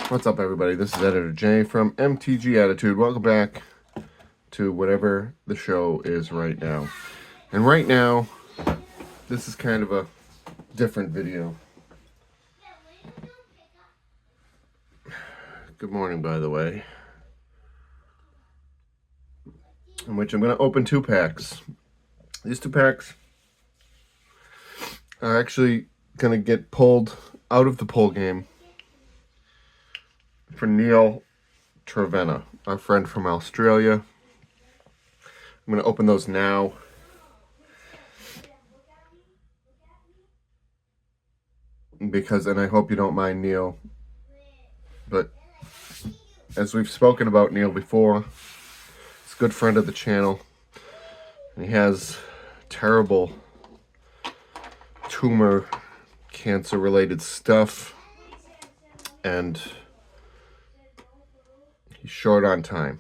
What's up, everybody? This is Editor J from MTG Attitude. Welcome back to whatever the show is right now. And right now, this is kind of a different video. Good morning, by the way. In which I'm going to open 2 packs. These 2 packs are actually going to get pulled out of the pull game for Neal, our friend from Australia. I'm going to open those now. Because, and I hope you don't mind Neal, but as we've spoken about Neal before, he's a good friend of the channel. And he has terrible tumor cancer related stuff. And he's short on time.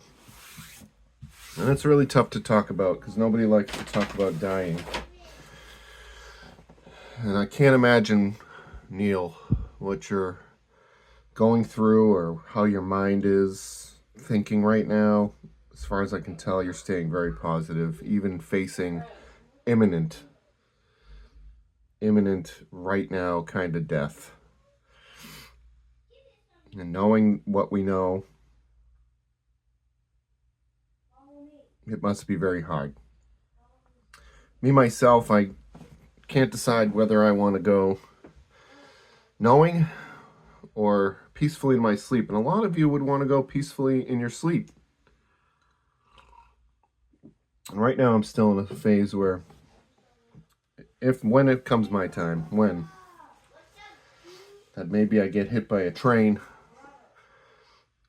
And it's really tough to talk about because nobody likes to talk about dying. And I can't imagine, Neal, what you're going through or how your mind is thinking right now. As far as I can tell, you're staying very positive, even facing imminent right now kind of death. And knowing what we know, it must be very hard. Me, myself, I can't decide whether I want to go knowing or peacefully in my sleep. And a lot of you would want to go peacefully in your sleep. And right now I'm still in a phase where when it comes my time, that maybe I get hit by a train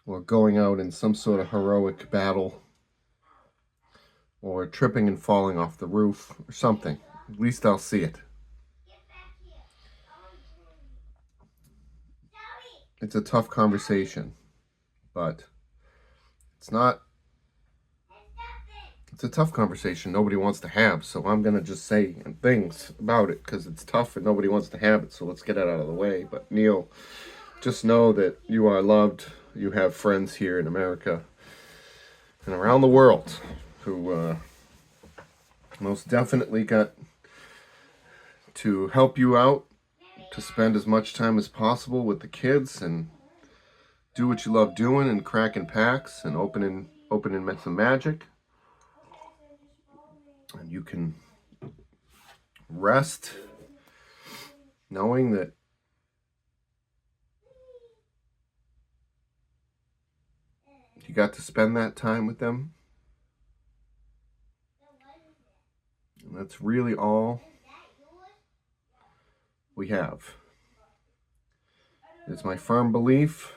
or going out in some sort of heroic battle or tripping and falling off the roof or something. At least I'll see it. It's a tough conversation, but it's a tough conversation nobody wants to have, so I'm going to just say things about it because it's tough and nobody wants to have it, so let's get it out of the way. But Neal, just know that you are loved. You have friends here in America and around the world who most definitely got to help you out, to spend as much time as possible with the kids and do what you love doing and cracking packs and opening some magic. And you can rest knowing that you got to spend that time with them. And that's really all we have. It's my firm belief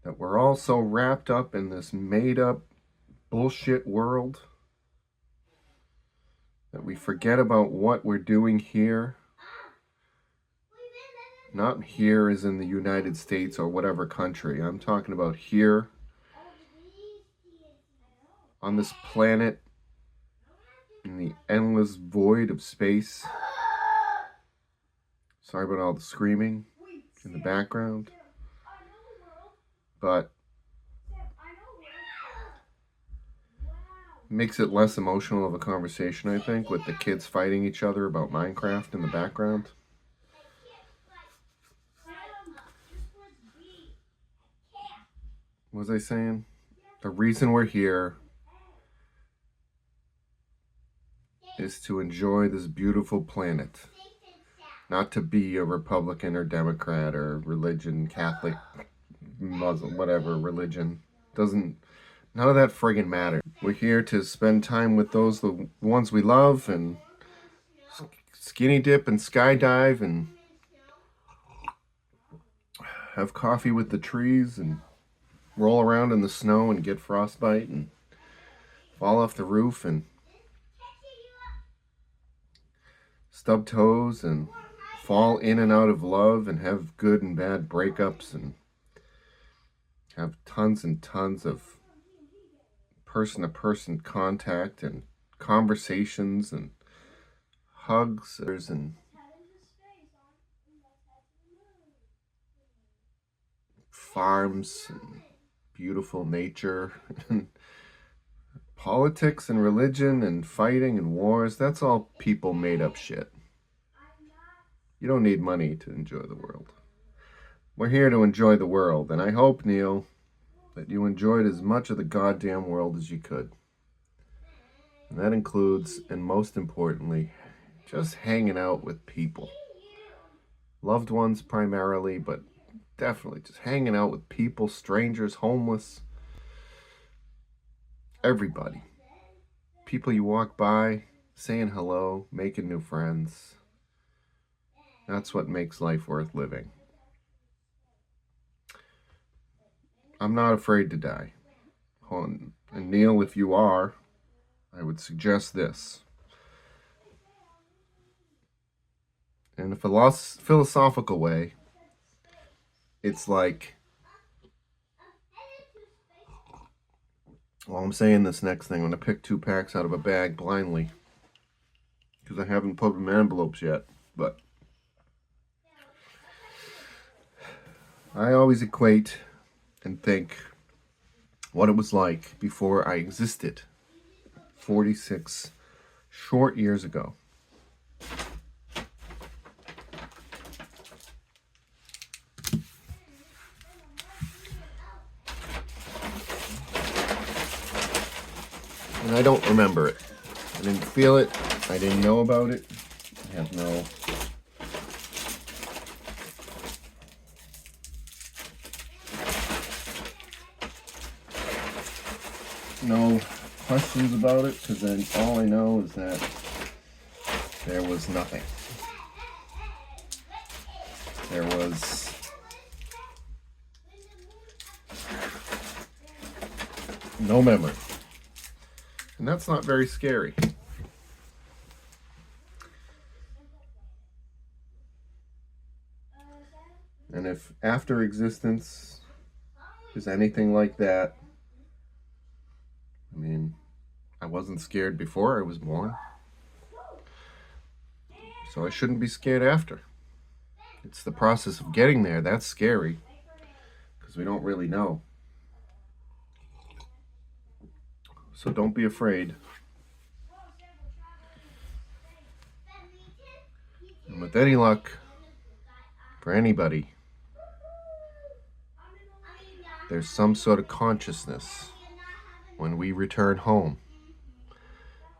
that we're all so wrapped up in this made-up bullshit world that we forget about what we're doing here. Not here as in the United States or whatever country. I'm talking about here on this planet in the endless void of space. Sorry about all the screaming in the background. But makes it less emotional of a conversation, I think, with the kids fighting each other about Minecraft in the background. What was I saying? The reason we're here is to enjoy this beautiful planet. Not to be a Republican or Democrat or religion, Catholic, Muslim, whatever religion. None of that friggin' matters. We're here to spend time with the ones we love and skinny dip and skydive and have coffee with the trees and roll around in the snow and get frostbite and fall off the roof and stub toes and fall in and out of love and have good and bad breakups and have tons and tons of person-to-person contact and conversations and hugs and farms and beautiful nature and politics and religion and fighting and wars. That's all people made up shit. You don't need money to enjoy the world. We're here to enjoy the world, and I hope, Neal, that you enjoyed as much of the goddamn world as you could. And that includes, and most importantly, just hanging out with people. Loved ones primarily, but definitely just hanging out with people, strangers, homeless, everybody. People you walk by, saying hello, making new friends. That's what makes life worth living. I'm not afraid to die. And Neal, if you are, I would suggest this. In a philosophical way, it's like, well, I'm saying this next thing. I'm going to pick 2 packs out of a bag blindly because I haven't put them in envelopes yet. But I always equate and think what it was like before I existed 46 short years ago. And I don't remember it. I didn't feel it. I didn't know about it. I have no questions about it, because then all I know is that there was nothing. There was no memory. And that's not very scary. And if after existence is anything like that, I mean, I wasn't scared before I was born, so I shouldn't be scared after. It's the process of getting there that's scary, because we don't really know. So don't be afraid. And with any luck, for anybody, there's some sort of consciousness when we return home.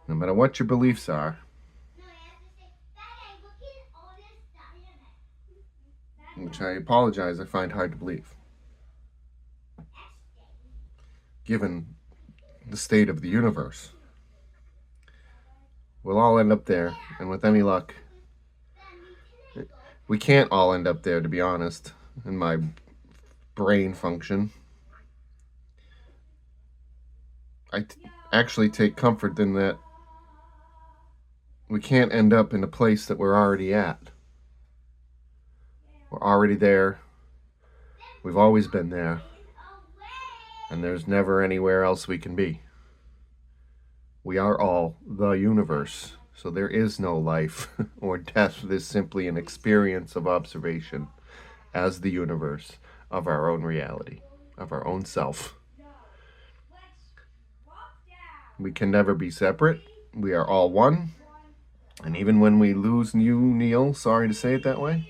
No matter what your beliefs are, which I apologize, I find hard to believe, given the state of the universe. We'll all end up there, and with any luck, we can't all end up there, to be honest, in my brain function. I actually take comfort in that we can't end up in a place that we're already at. We're already there. We've always been there. And there's never anywhere else we can be. We are all the universe. So there is no life or death. There's simply an experience of observation as the universe of our own reality, of our own self. We can never be separate. We are all one. And even when we lose you, Neal, sorry to say it that way,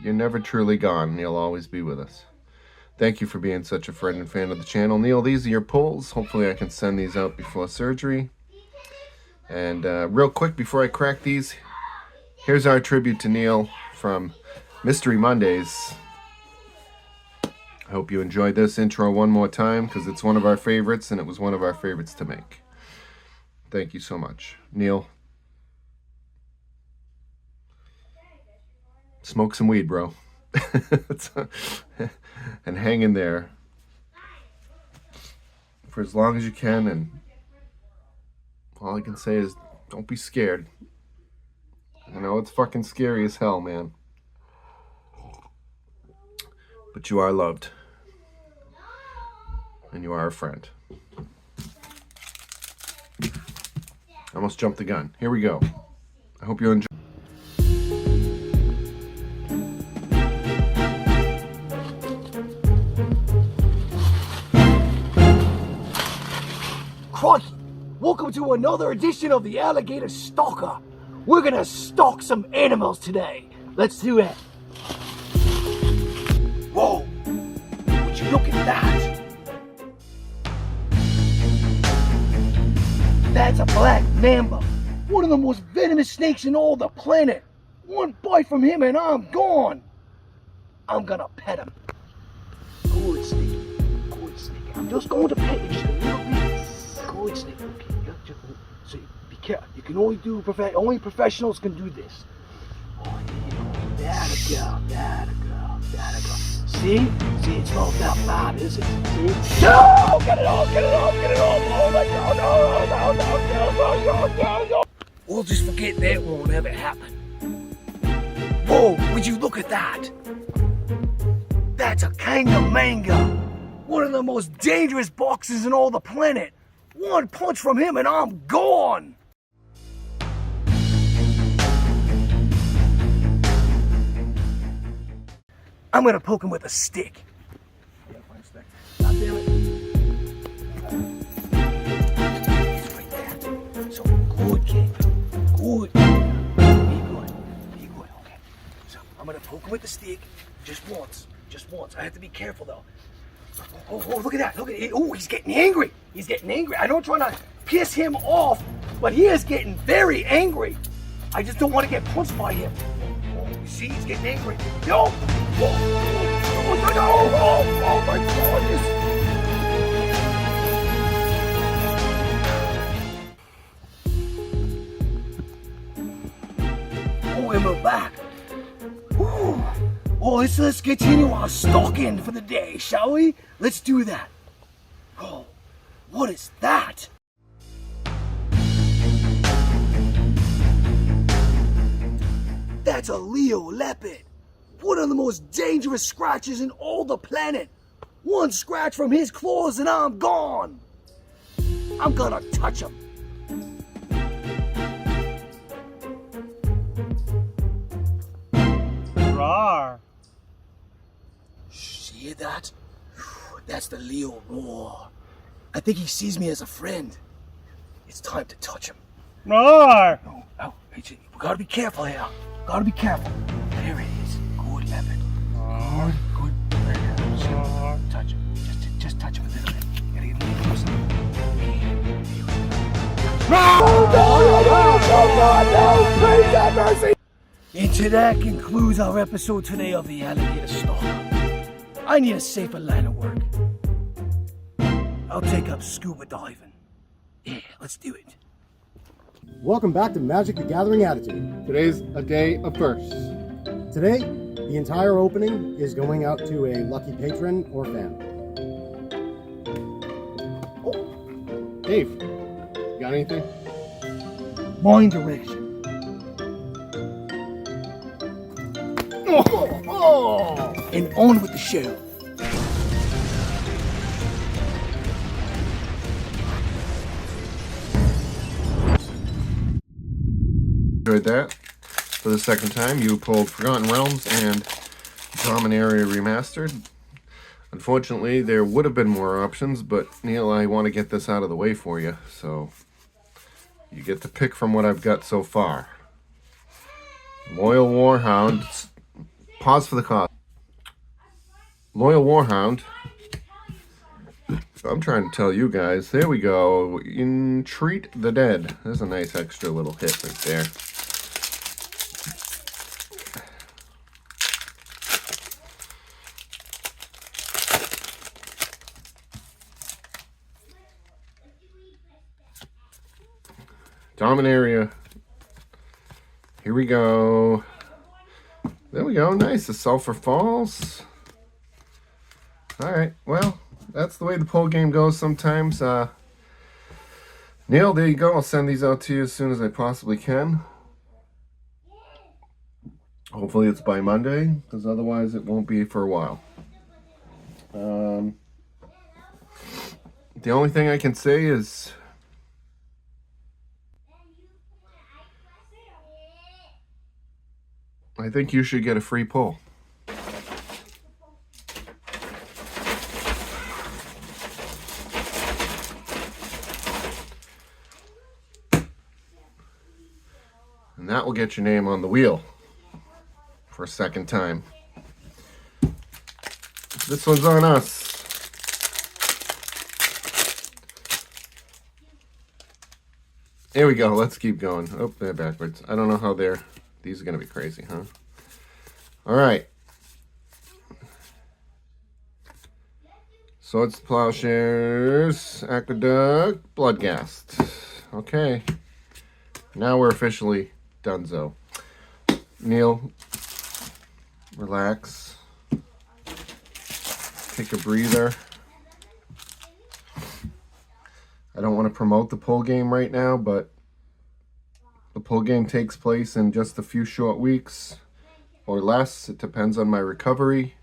you're never truly gone. You'll always be with us. Thank you for being such a friend and fan of the channel. Neal, these are your pulls. Hopefully I can send these out before surgery. And real quick, before I crack these, here's our tribute to Neal from Mystery Mondays. I hope you enjoyed this intro one more time, because it's one of our favorites, and it was one of our favorites to make. Thank you so much. Neal, smoke some weed, bro. And hang in there for as long as you can, and all I can say is don't be scared. I know it's fucking scary as hell, man, but you are loved, and you are a friend. I almost jumped the gun. Here we go. I hope you enjoy. crikey! Welcome to another edition of the Alligator Stalker. We're gonna stalk some animals today. Let's do it. Whoa! Would you look at that? That's a black mamba. One of the most venomous snakes in all the planet. One bite from him and I'm gone. I'm gonna pet him. Good snake. Good snake. I'm just going to pet you just a little bit. Good snake. Okay. So be careful. You can only do only professionals can do this. Oh, there you go. That a girl. See, it's not that bad, is it? See? No! Get it off! Oh my God! No! We'll just forget that won't ever happen. Whoa! Would you look at that? That's a Kangamanga. One of the most dangerous boxers in all the planet. One punch from him and I'm gone. I'm gonna poke him with a stick. God damn it. Like that. So good, kid. Good. Be good. Okay. So I'm gonna poke him with the stick just once. I have to be careful though. Oh, look at that. Oh, he's getting angry. I don't try to piss him off, but he is getting very angry. I just don't want to get punched by him. Oh, you see, he's getting angry. No! Oh my goodness! Oh, and we're back. Ooh. Oh, let's continue our stalking for the day, shall we? Let's do that. Oh, what is that? That's a Leo leopard. One of the most dangerous scratches in all the planet. One scratch from his claws and I'm gone. I'm gonna touch him. Rawr. See that? That's the Leo roar. I think he sees me as a friend. It's time to touch him. Roar. Oh, we gotta be careful here. There it is. Good leopard. Good. Touch him. Just touch him a little bit. You gotta get a little closer. No! Please have mercy! And to that concludes our episode today of the Alligator Stalker. I need a safer line of work. I'll take up scuba diving. Yeah, let's do it. Welcome back to Magic the Gathering Attitude. Today's a day of firsts. Today, the entire opening is going out to a lucky patron or fan. Oh, Dave, you got anything? Mind direction. Oh! And on with the show. Enjoyed that. For the second time, you pulled Forgotten Realms and Dominaria Remastered. Unfortunately, there would have been more options, but Neal, I want to get this out of the way for you, so you get to pick from what I've got so far. Loyal Warhound. Pause for the cost. Loyal Warhound. I'm trying to tell you guys. There we go. Entreat the Dead. There's a nice extra little hit right there. Dominaria. Here we go. There we go. Nice. The Sulphur Falls. Alright. Well, that's the way the poll game goes sometimes. Neal, there you go. I'll send these out to you as soon as I possibly can. Hopefully it's by Monday, because otherwise it won't be for a while. The only thing I can say is I think you should get a free pull. And that will get your name on the wheel for a second time. This one's on us. Here we go. Let's keep going. Oh, they're backwards. I don't know how they're... These are going to be crazy, huh? All right. Swords, Plowshares, Aqueduct, Bloodghast. Okay. Now we're officially donezo. Neal, relax. Take a breather. I don't want to promote the pull game right now, but the pull game takes place in just a few short weeks or less. It depends on my recovery.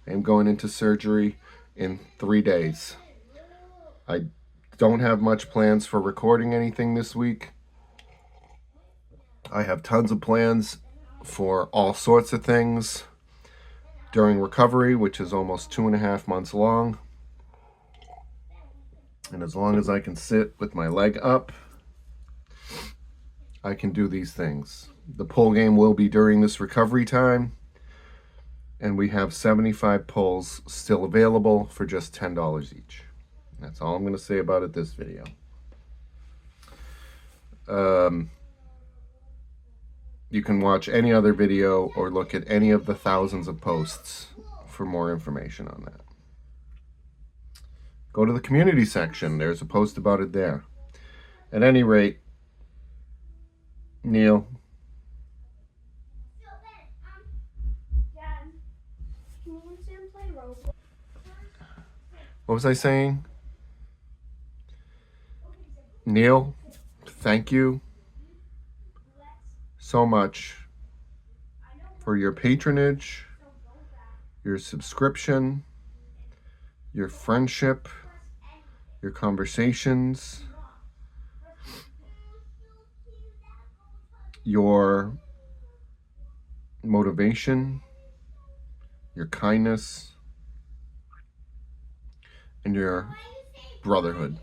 I am going into surgery in 3 days. I don't have much plans for recording anything this week. I have tons of plans for all sorts of things during recovery, which is almost 2.5 months long. And as long as I can sit with my leg up, I can do these things. The pull game will be during this recovery time. And we have 75 pulls still available for just $10 each. That's all I'm going to say about it this video. You can watch any other video or look at any of the thousands of posts for more information on that. Go to the community section. There's a post about it there. At any rate, Neal. What was I saying? Neal, thank you so much for your patronage, your subscription, your friendship, your conversations, your motivation, your kindness, and your brotherhood.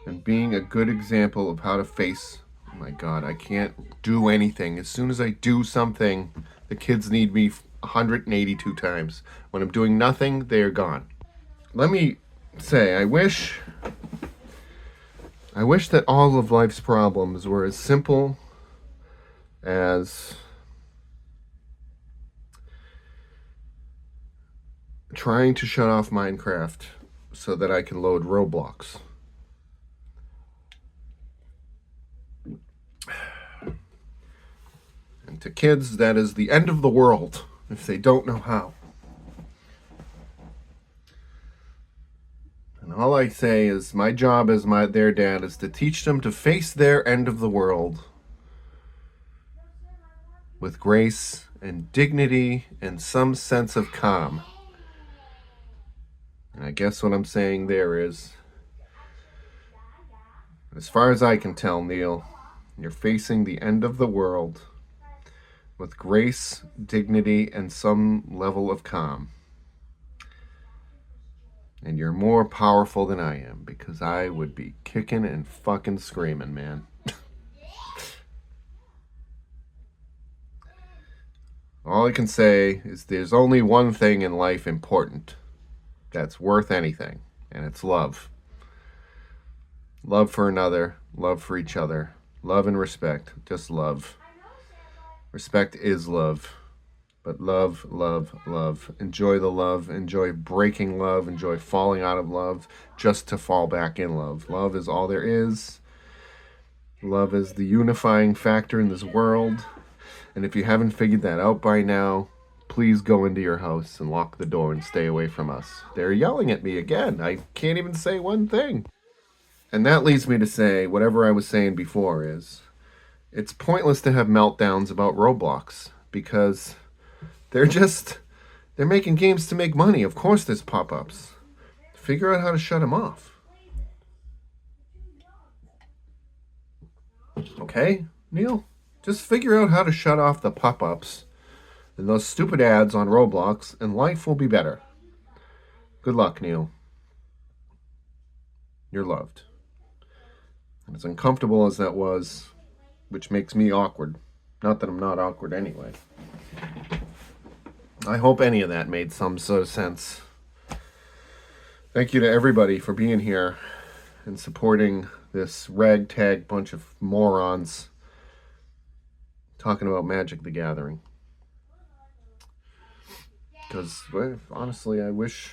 And being a good example of how to face... Oh my God, I can't do anything. As soon as I do something, the kids need me 182 times. When I'm doing nothing, they are gone. Let me say, I wish that all of life's problems were as simple as trying to shut off Minecraft so that I can load Roblox. And to kids, that is the end of the world if they don't know how. And all I say is my job as their dad is to teach them to face their end of the world with grace and dignity and some sense of calm. And I guess what I'm saying there is, as far as I can tell, Neal, you're facing the end of the world with grace, dignity, and some level of calm. And you're more powerful than I am, because I would be kicking and fucking screaming, man. All I can say is there's only one thing in life important that's worth anything, and it's love. Love for another, love for each other, love and respect, just love. Respect is love, but love, love, love. Enjoy the love, enjoy breaking love, enjoy falling out of love, just to fall back in love. Love is all there is. Love is the unifying factor in this world. And if you haven't figured that out by now, please go into your house and lock the door and stay away from us. They're yelling at me again. I can't even say one thing. And that leads me to say, whatever I was saying before is, it's pointless to have meltdowns about Roblox, because they're making games to make money. Of course there's pop-ups. Figure out how to shut them off. Okay, Neal? Just figure out how to shut off the pop-ups and those stupid ads on Roblox, and life will be better. Good luck, Neal. You're loved. And as uncomfortable as that was, which makes me awkward. Not that I'm not awkward anyway. I hope any of that made some sort of sense. Thank you to everybody for being here and supporting this ragtag bunch of morons talking about Magic the Gathering. Because, well, honestly, I wish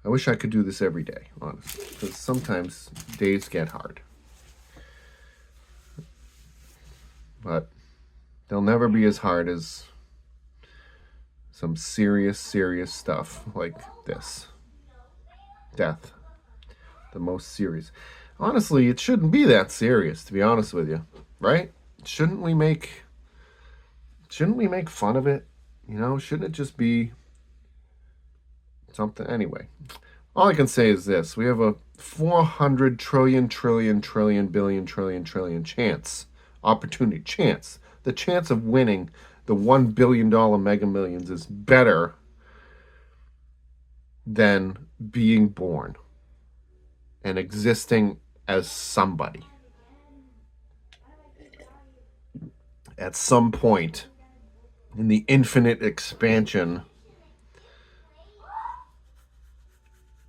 I could do this every day, honestly. Because sometimes days get hard. But they'll never be as hard as some serious, serious stuff like this. Death. The most serious. Honestly, it shouldn't be that serious, to be honest with you. Right? Shouldn't we make fun of it? You know, shouldn't it just be something? Anyway, all I can say is this. We have a 400 trillion chance. Opportunity. Chance. The chance of winning the $1 billion Mega Millions is better than being born and existing as somebody. At some point in the infinite expansion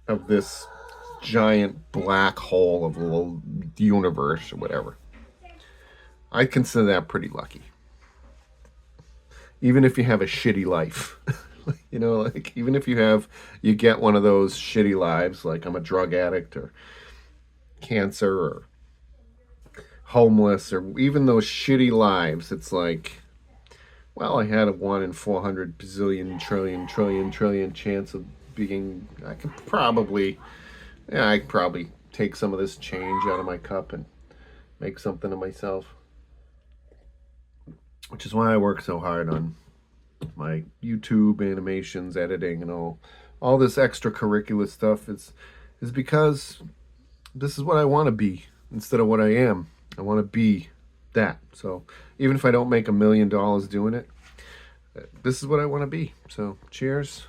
of this giant black hole of a little universe or whatever. I consider that pretty lucky. Even if you have a shitty life. You know, like, even if you get one of those shitty lives, like I'm a drug addict or cancer or homeless, or even those shitty lives, it's like, well, I had a 1 in 400 bazillion trillion chance of being, I could probably take some of this change out of my cup and make something of myself. Which is why I work so hard on my YouTube animations, editing, and all this extracurricular stuff. Is because this is what I want to be instead of what I am. I want to be that. So even if I don't make $1 million doing it, this is what I want to be. So cheers.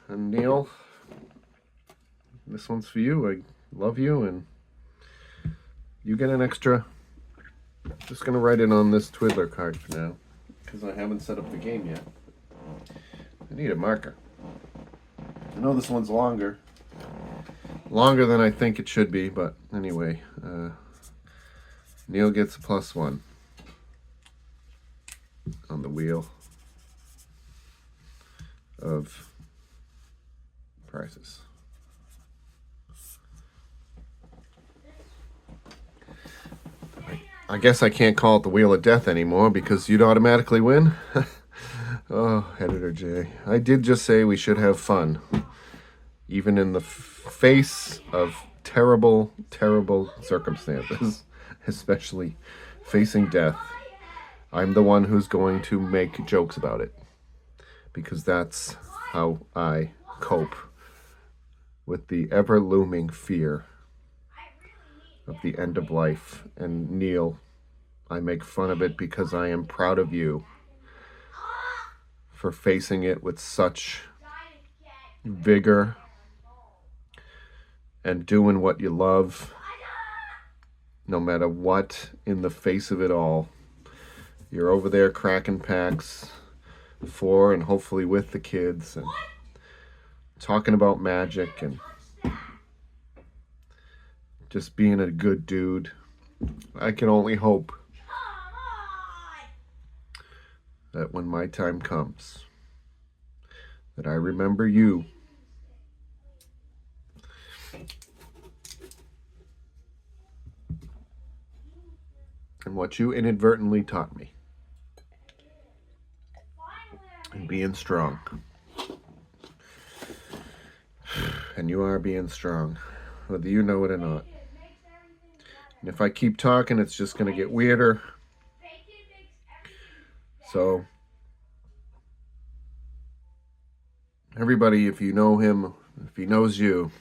And Neal, this one's for you. I love you, and you get an extra. Just going to write it on this Twiddler card for now, because I haven't set up the game yet. I need a marker. I know this one's longer than I think it should be, but anyway, Neal gets a +1 on the wheel of prizes. I guess I can't call it the Wheel of Death anymore because you'd automatically win. Oh, Editor J. I did just say we should have fun. Even in the face of terrible, terrible circumstances. Especially facing death. I'm the one who's going to make jokes about it. Because that's how I cope with the ever-looming fear of the end of life. And Neal, I make fun of it because I am proud of you for facing it with such vigor and doing what you love, no matter what, in the face of it all. You're over there cracking packs for and hopefully with the kids and talking about magic and just being a good dude. I can only hope that when my time comes, that I remember you and what you inadvertently taught me. And being strong. And you are being strong, whether you know it or not. And if I keep talking, it's just going to get weirder. So, everybody, if you know him, if he knows you,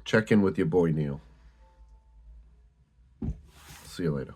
check in with your boy Neal. See you later.